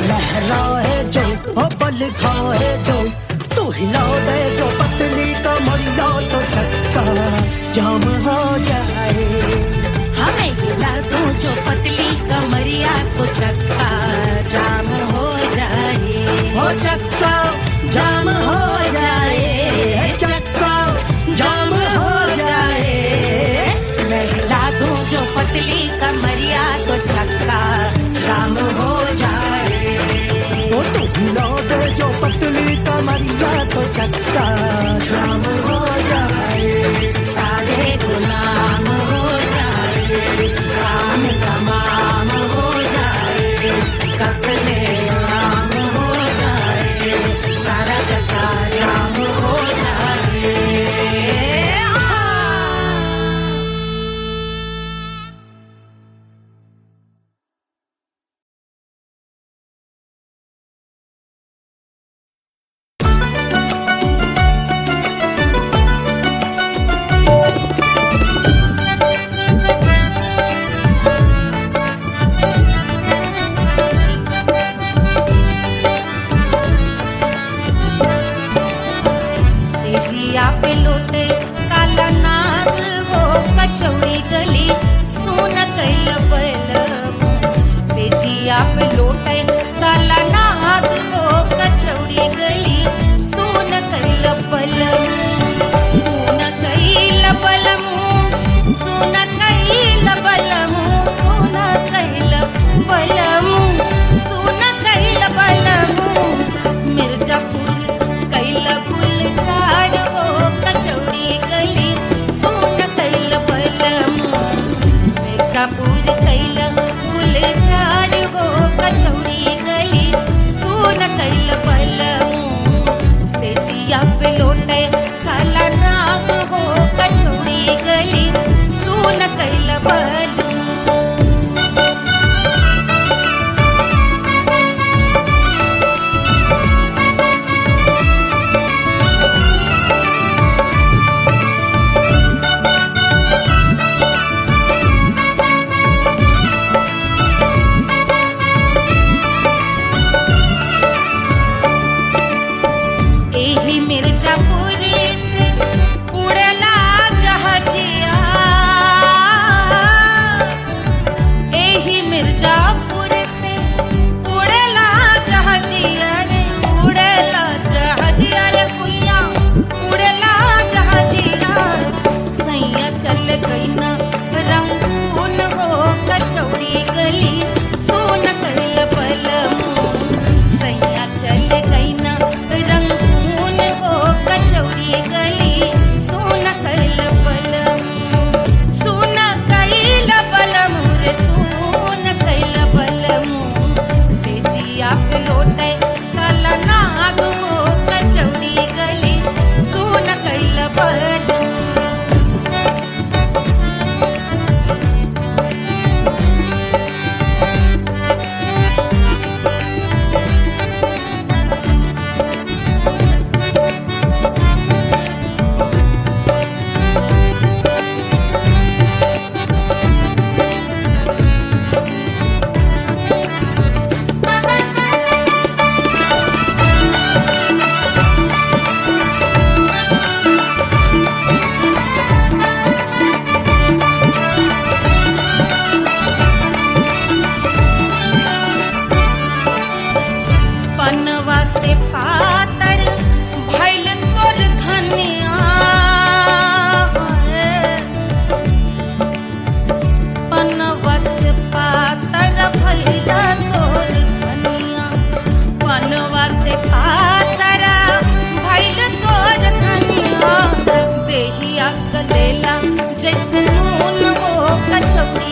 लहराए जो ओ बल खाए जो, तू हिला दे जो पतली कमरिया तो चक्का जाम हो जाए।
हमें हिला दो जो पतली कमरिया तो चक्का जाम हो जाए।
हो चक्का जाम हो जाए, चक्का जाम हो जाए।
मैं हिला दूं जो पतली कमरिया तो चक्का जाम हो जाए।
ओ तू हिला दे जो पतली कमरिया तो चक्का जाम हो जाए।
सारे गुलाम हो जाए, काम तमाम हो जाए। कपले आम हो जाए, सारा चक्का जाम हो जाए। सेजिया पे लोटे काला नाग वो कचौड़ी गली सोन कैल बलम। सेजिया पे लोटे काला नाग वो कचौड़ी गली सोन कैल बलम। सोन कैल बलम, सोन कैल बलम, सोन कैल बलम, सोन कैल बलम। मिर्जापुर कैल गुलजार हो कचौड़ी गली सोन कैल बलम। मिर्जापुर कैल गुलजार हो कचौड़ी गली सोन कैल बलम। सेजिया पे लोटे काला नाग हो कचौड़ी गली सोन कैल बलम।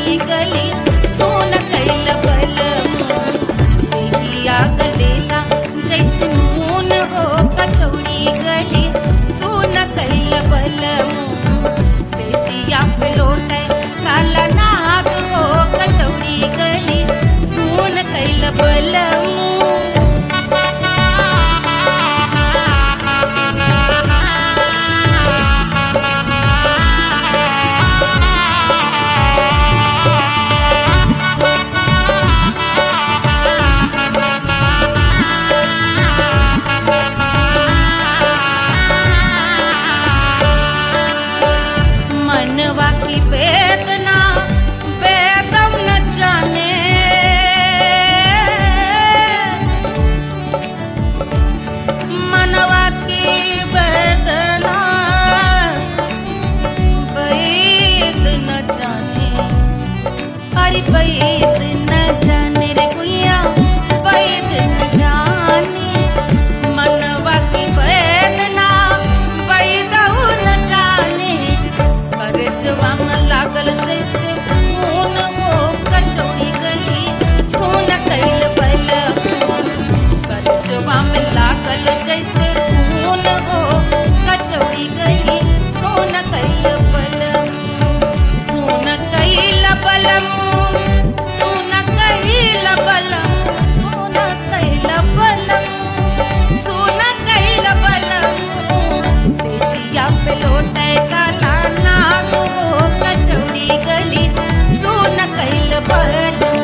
कचौड़ी गली सोन कैल बलमू देहिया गलेला जैसे मून हो कचौड़ी गली सोन कैल बलमू से जिया पे लौटे काला नाग हो कचौड़ी गली सोन कैल बलमू मनवा की वेदना वेदम न जाने मनवा की वेदना वेद न जाने अरे वेद न जाने रे गुइया वेद न जाने मनवा की वेदना वेद न जाने करजवा में लागल जैसे खून हो कचौड़ी गली सोन कैल बलमू करजवा में लागल जैसे खून हो कचौड़ी गली सोन कैल बलमू सोन कैल बलमू सोन कैल बलमू सोन कैल बलमू से जिया पे लौटे काला नाग हो कचौड़ी गली सोन कैल बलमू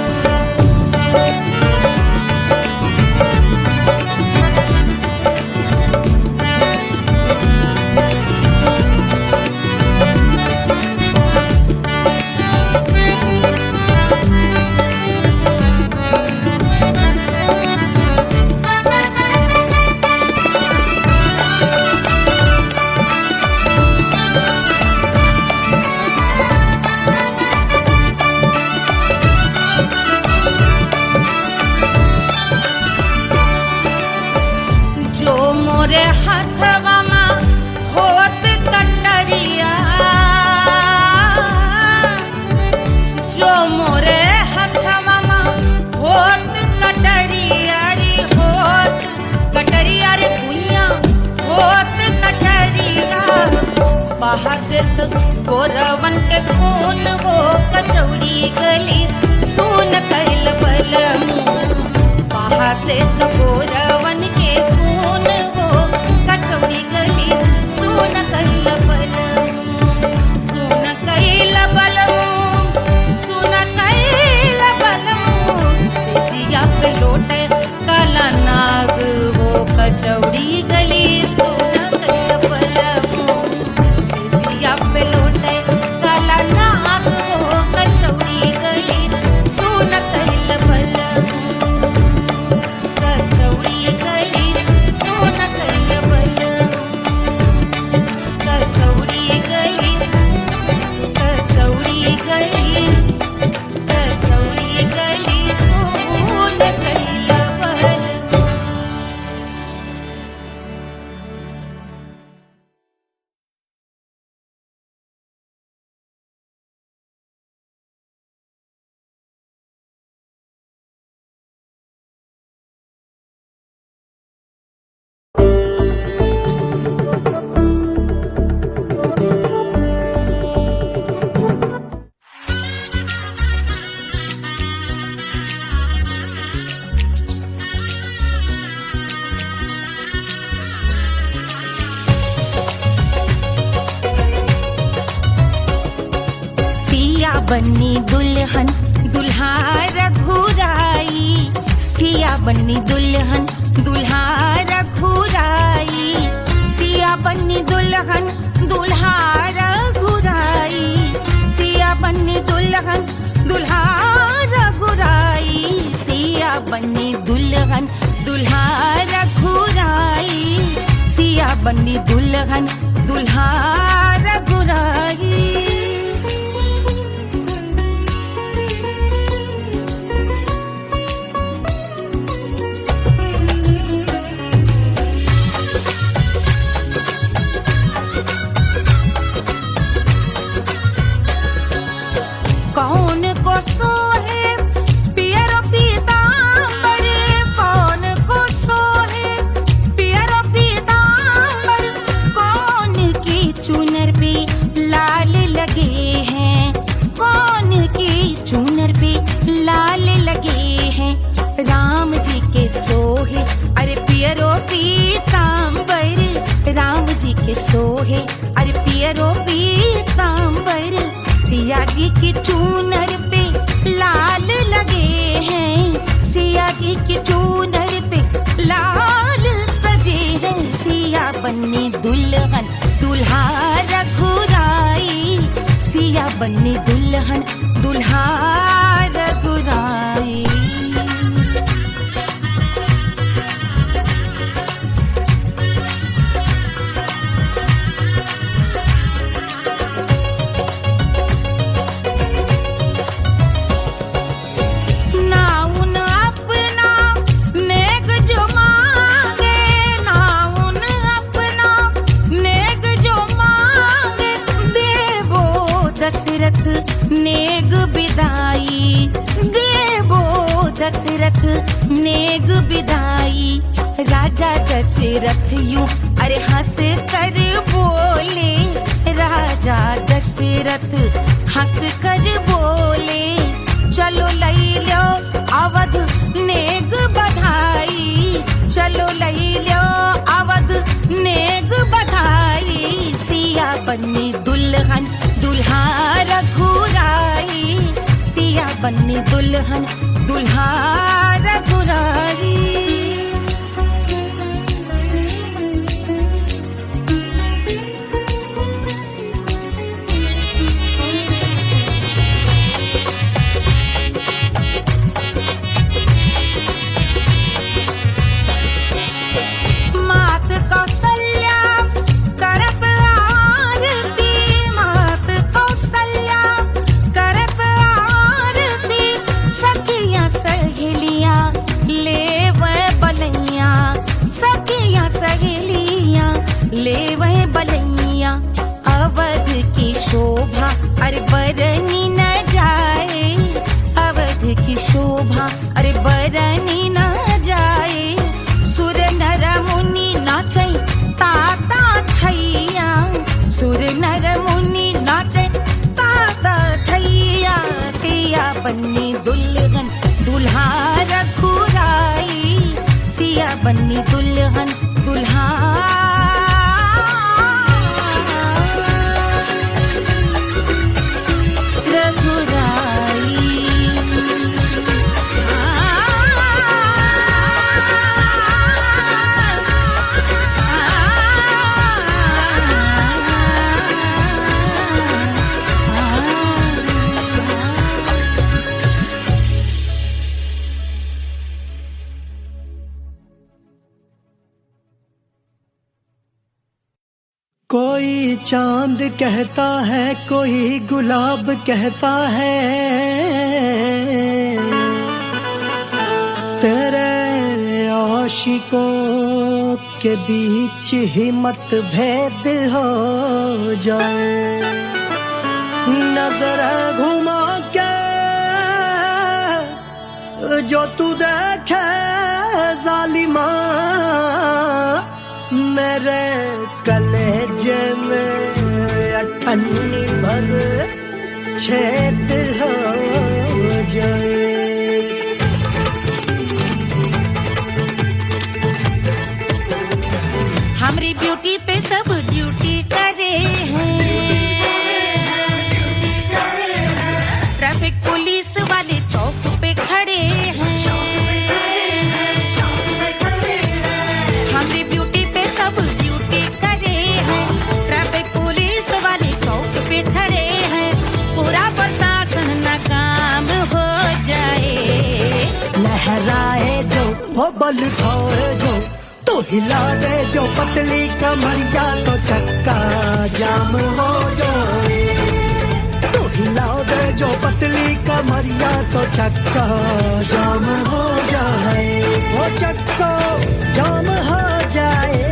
जो मोरे हाथवा में होत कटरिया जो मोरे हाथवा में होत कटरिया रे होत कटरिया रे दुनिया होत कटरिया बाहर से तो गोरवन के खून हो कचौड़ी गली सोन कैल बलमू बाहते तो गोरवन के खून हो कचौड़ी गली सोन कैल बलमू सोन कैल बलमू सोन कैल बलमू से जिया पे लौटे काला नाग हो कचौड़ी गली सोन कैल बलमू से जिया पे लौटे काला नाग हो कचौड़ी गली सोन कैल बलमू कचौड़ी गली सोन कैल बलमू कचौड़ी गली कचौड़ी गली कचौड़ी गली सोन कैल बलमू सिया बन्नी दुल्हन दुल्हा रघुराई सिया बन्नी दुल्हन दुल्हा रघुराई सिया बन्नी दुल्हन दुल्हा रघुराई सिया बन्नी दुल्हन दुल्हा रघुराई सिया बन्नी दुल्हन दुल्हा रघुराई सिया बन्नी दुल्हन दुल्हा रघुराई कौन सोहे पियरो पीतांबर, कौन को सोहे पियरो पीतांबर, कौन की चुनर पे लाल लगे हैं, कौन की चुनर पे लाल लगे हैं। राम जी के सोहे अरे पियरो पीतांबर, राम जी के सोहे अरे पियरो पीतांबर, सिया जी की चूनर पे लाल लगे हैं, सिया जी की चूनर पे लाल सजे हैं। सिया बन्नी दुल्हन दुल्हा रघुराई, सिया बन्नी दुल्हन दुल्हा रघुराई। नेग बिदाई देवो दशरथ नेग बिदाई। राजा दशरथ यूं अरे हंस कर बोले, राजा दशरथ हंस कर बोले, चलो लई लो अवध नेग बधाई, चलो लई लो अवध नेग बधाई। सिया बन्नी दुल्हन दुल्हा रघुराई, सिया बन्नी दुल्हन दुल्हा रघुराई। मात कौशल्या करत आरती, मात कौशल्या करत आरती, सखियां सहेलियां लेवे बलैया, सखियां सहेलियां लेवे बलैया। अवध की शोभा अरे बरनी न जाए, अवध की शोभा अरे बरनी न जाए। सुर नर मुनि नाचे ताता थैया, सुर नर मुनि नाचे ताता थैया। सिया बन्नी दुल्हन दुल्हा रघुराई, सिया बन्नी दुल्हन दुल्हा रघुराई।
कोई चांद कहता है, कोई गुलाब कहता है, तेरे आशिकों के बीच ही मतभेद हो जाए। नजर घुमा के जो तू देखे जालिमा, मेरे कलेजे में अठन्नी भर छेद हो जाए।
हमारी ब्यूटी पे सब ड्यूटी करे हैं, ट्रैफिक पुलिस वाले चौक पे खड़े हैं। हमारी ब्यूटी पे सब ड्यूटी करे हैं, ट्रैफिक पुलिस वाले चौक पे खड़े हैं। पूरा प्रशासन नाकाम हो जाए।
लहराए जो वो बल खाए जो, तो हिला दे जो पतली कमरिया, तो चक्का जाम हो जाए। तो हिला दे जो पतली कमरिया, तो चक्का जाम हो जाए। वो चक्का जाम हो जाए,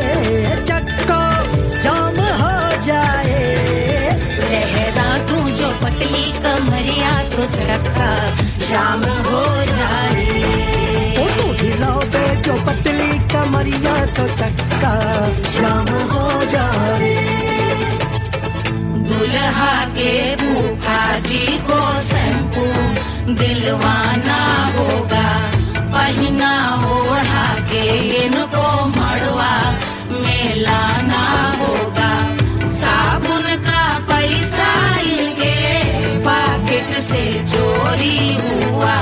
चक्का जाम हो जाए।
लहरा तू जो पतली कमरिया, तो तो चक्का जाम हो जाए।
ओ तू हिला दे जो पतली कमरिया तो चक्का जाम हो जाए।
दुल्हा के फूफा जी को शैम्पू दिलवाना होगा, पहना ओढ़ा के इनको मड़वा में लाना होगा। साबुन का पैसा इनके पॉकेट से चोरी हुआ,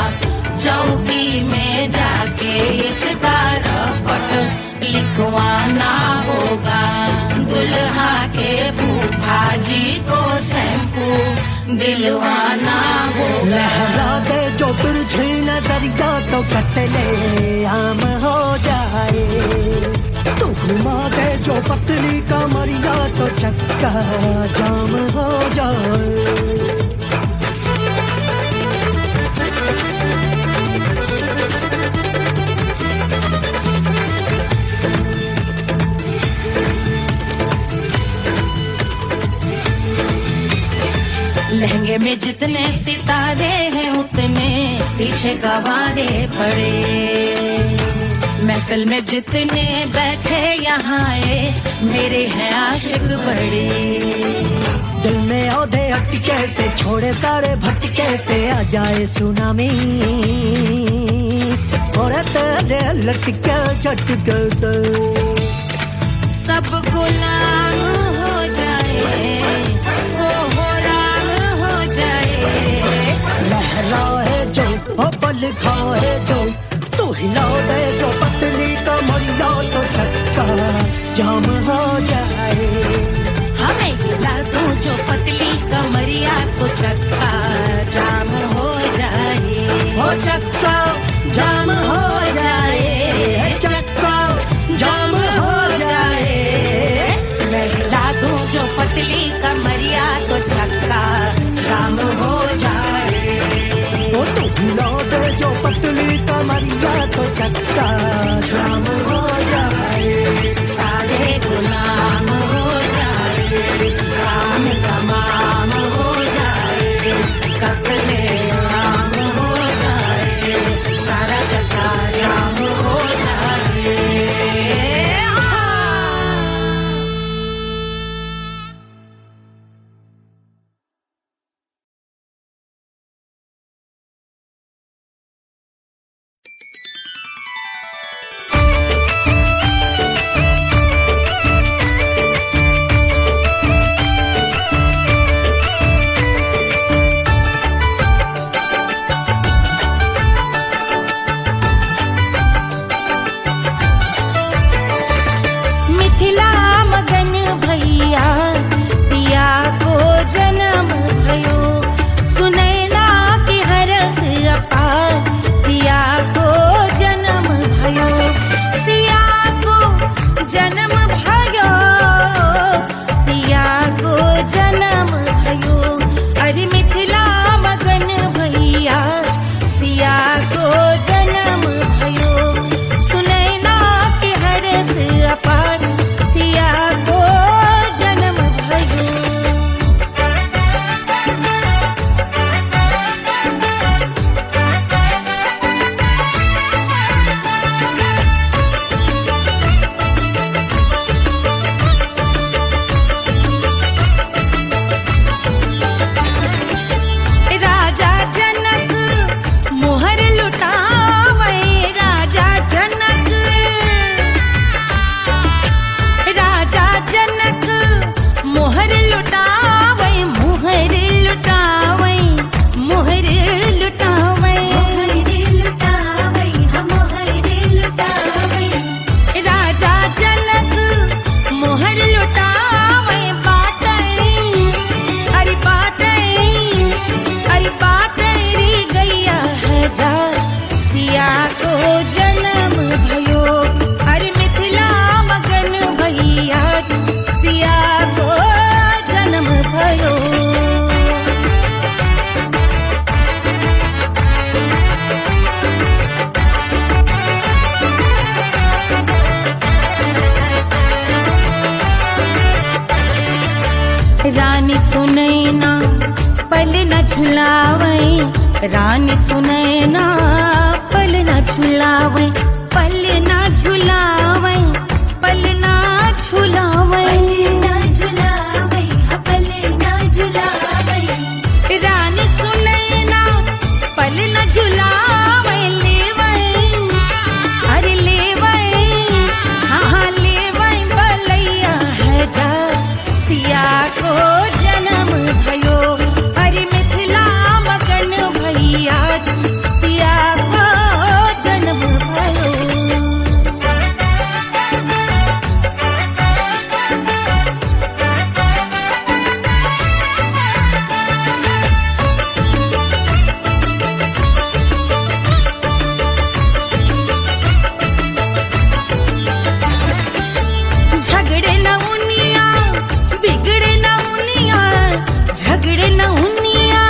चौकी में जाके इसका रपट लिखवाना होगा। दुल्हा के फूफा जी को शैम्पू दिलवाना होगा।
लहरा दे जो तिरछी नजरिया तो कतले आम हो जाए। तू घुमा दे जो पतली कमरिया तो चक्का जाम हो जाए।
लहंगे में जितने सितारे हैं उतने पीछे गवारे पड़े। महफिल में जितने बैठे यहाँ आए मेरे हैं आशिक बड़े।
दिल में औधे अटके से छोड़े सारे भटके से आ जाए सुनामी, और तेरे लटके झटके से
सब गुलाम हो जाए,
लहराए जो ओ पल खाए जो, तू हिला दे जो पतली कमरिया तो चक्का जाम हो जाए।
हमें हिला दूं जो पतली कमरिया तो चक्का जाम हो जाए।
ओ चक्का जाम हो जाए, चक्का जाम हो जाए।
मैं हिला दूं जो पतली कमरिया तो चक्का जाम हो जाए।
ओ तू हिला दे जो पतली कमरिया तो चक्का जाम हो जाए।
सारे गुलाम हो जाए, काम तमाम हो जाए, कपले झुलावे रानी सुनैना पल न झुलावे पल न झुलावे पल न झुलावे
ना झुलावे पले ना झुलावे
रानी सुनैना पल न झुलावे लेवे अरे लेवे हाँ लेवे बलैया है जा सिया को जन्म भयो अरे मिथिला मगन भैया सिया को जन्म भयो झगड़े न उनिया बिगड़े न उनिया झगड़े न उनिया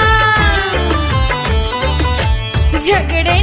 झगड़े